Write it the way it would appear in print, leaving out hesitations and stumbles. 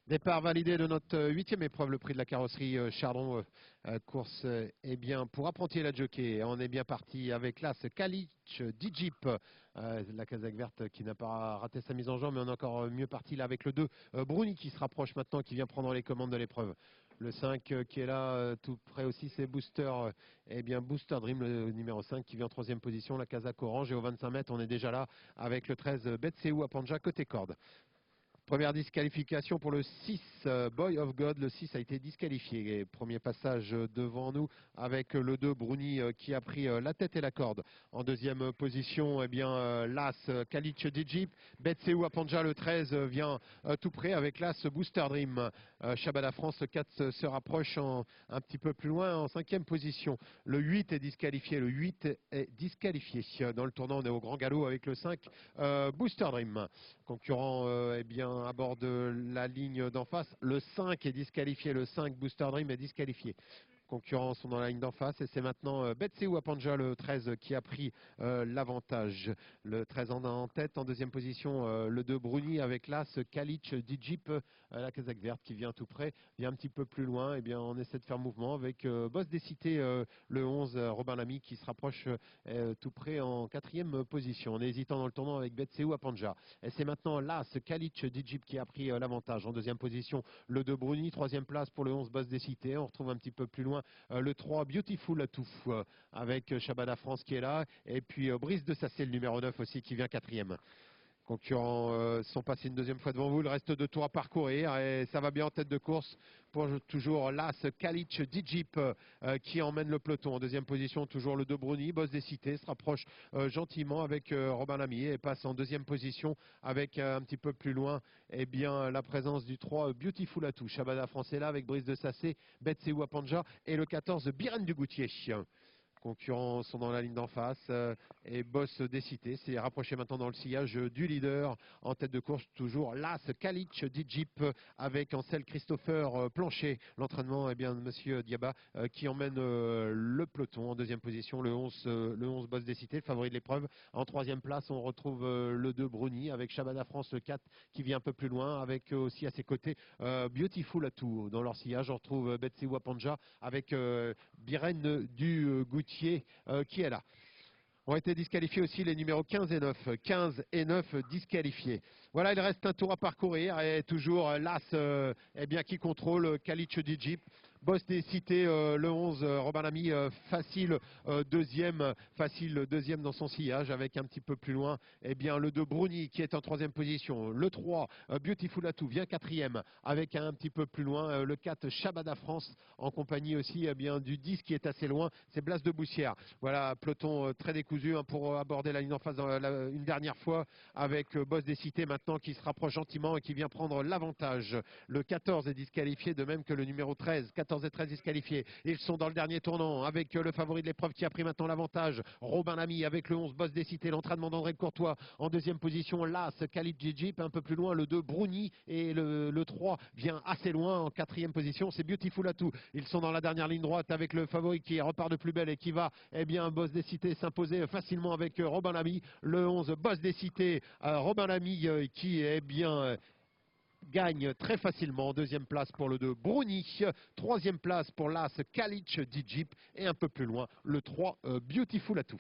Départ validé de notre huitième épreuve, le prix de la carrosserie Chardon. Course bien pour apprenti la jockey. On est bien parti avec l'As Kalic Dijip, la Kazakh verte qui n'a pas raté sa mise en jambe, mais on est encore mieux parti là avec le 2 Bruni qui se rapproche maintenant, qui vient prendre les commandes de l'épreuve. Le 5 qui est là, tout près aussi, c'est Booster. Booster Dream, le numéro 5 qui vient en troisième position, la Kazakh orange. Et au 25 mètres, on est déjà là avec le 13 Betseou à Panja côté corde. Première disqualification pour le 6, Boy of God. Le 6 a été disqualifié. Et premier passage devant nous avec le 2, Bruni, qui a pris la tête et la corde. En deuxième position, l'As, Kalic Dijip. Betseou Apanja, le 13, vient tout près avec l'As, Booster Dream. Shabada France, le 4 se rapproche un petit peu plus loin en cinquième position. Le 8 est disqualifié. Le 8 est disqualifié. Dans le tournant, on est au grand galop avec le 5, Booster Dream. Concurrent, à bord de la ligne d'en face. Le 5 est disqualifié, le 5 Booster Dream est disqualifié. Concurrents sont dans la ligne d'en face et c'est maintenant Betseou Apanja, le 13, qui a pris l'avantage. Le 13 en tête, en deuxième position, le 2 Bruni avec l'As Kalic Dijip, la Kazakh verte qui vient tout près, vient un petit peu plus loin. On essaie de faire mouvement avec Boss des Cités, le 11 Robin Lamy qui se rapproche tout près en quatrième position. On est hésitant dans le tournant avec Betseou Apanja. Et c'est maintenant l'As Kalic Dijip qui a pris l'avantage. En deuxième position, le 2 Bruni, troisième place pour le 11 Boss des Cités. On retrouve un petit peu plus loin le 3 Beautiful Atou avec Shabada France qui est là. Et puis Brice de Sassé, le numéro 9 aussi, qui vient quatrième. Concurrents sont passés une deuxième fois devant vous. Le reste de tours à parcourir et ça va bien en tête de course pour toujours l'As Kalic Dijip qui emmène le peloton. En deuxième position, toujours le 2 Bruni, Boss des Cités, se rapproche gentiment avec Robin Lamy et passe en deuxième position avec un petit peu plus loin la présence du 3 Beautiful Atou. Shabada France est là avec Brice de Sassé, Betseou Apanja et le 14 Biren du Goutier. Concurrents sont dans la ligne d'en face et Boss des Cités s'est rapproché maintenant dans le sillage du leader. En tête de course, toujours l'As Kalic Dijip avec Ansel Christopher Plancher. L'entraînement de Monsieur Diaba qui emmène le peloton. En deuxième position, le 11 Boss des Cités, le favori de l'épreuve. En troisième place, on retrouve le 2 Bruni avec Shabada France, le 4 qui vient un peu plus loin avec aussi à ses côtés Beautiful Atou. Dans leur sillage, on retrouve Betseou Apanja avec Biren du Goutier qui est là. Ont été disqualifiés aussi les numéros 15 et 9. 15 et 9 disqualifiés. Voilà, il reste un tour à parcourir et toujours l'As qui contrôle Kalic Dijip. Boss des Cités, le 11, Robin Lamy, facile deuxième dans son sillage avec un petit peu plus loin le 2 Bruni qui est en troisième position. Le 3, Beautiful Atou, vient quatrième avec un petit peu plus loin. Le 4, Shabada France en compagnie aussi du 10 qui est assez loin. C'est Blas de Boussière. Voilà, peloton très décousu pour aborder la ligne en face une dernière fois avec Boss des Cités maintenant qui se rapproche gentiment et qui vient prendre l'avantage. Le 14 est disqualifié de même que le numéro 13. 14 et 13 disqualifiés. Ils sont dans le dernier tournant avec le favori de l'épreuve qui a pris maintenant l'avantage. Robin Lamy avec le 11 Boss des Cités. L'entraînement d'André Courtois en deuxième position. L'As Kalic Dijip un peu plus loin. Le 2 Bruni et le 3 vient assez loin en quatrième position. C'est Beautiful Atou. Ils sont dans la dernière ligne droite avec le favori qui repart de plus belle et qui va Boss des Cités s'imposer facilement avec Robin Lamy. Le 11 Boss des Cités. Robin Lamy qui gagne très facilement. Deuxième place pour le 2 Bruni. Troisième place pour l'As Kalic Dijip. Et un peu plus loin, le 3 Beautiful Atou.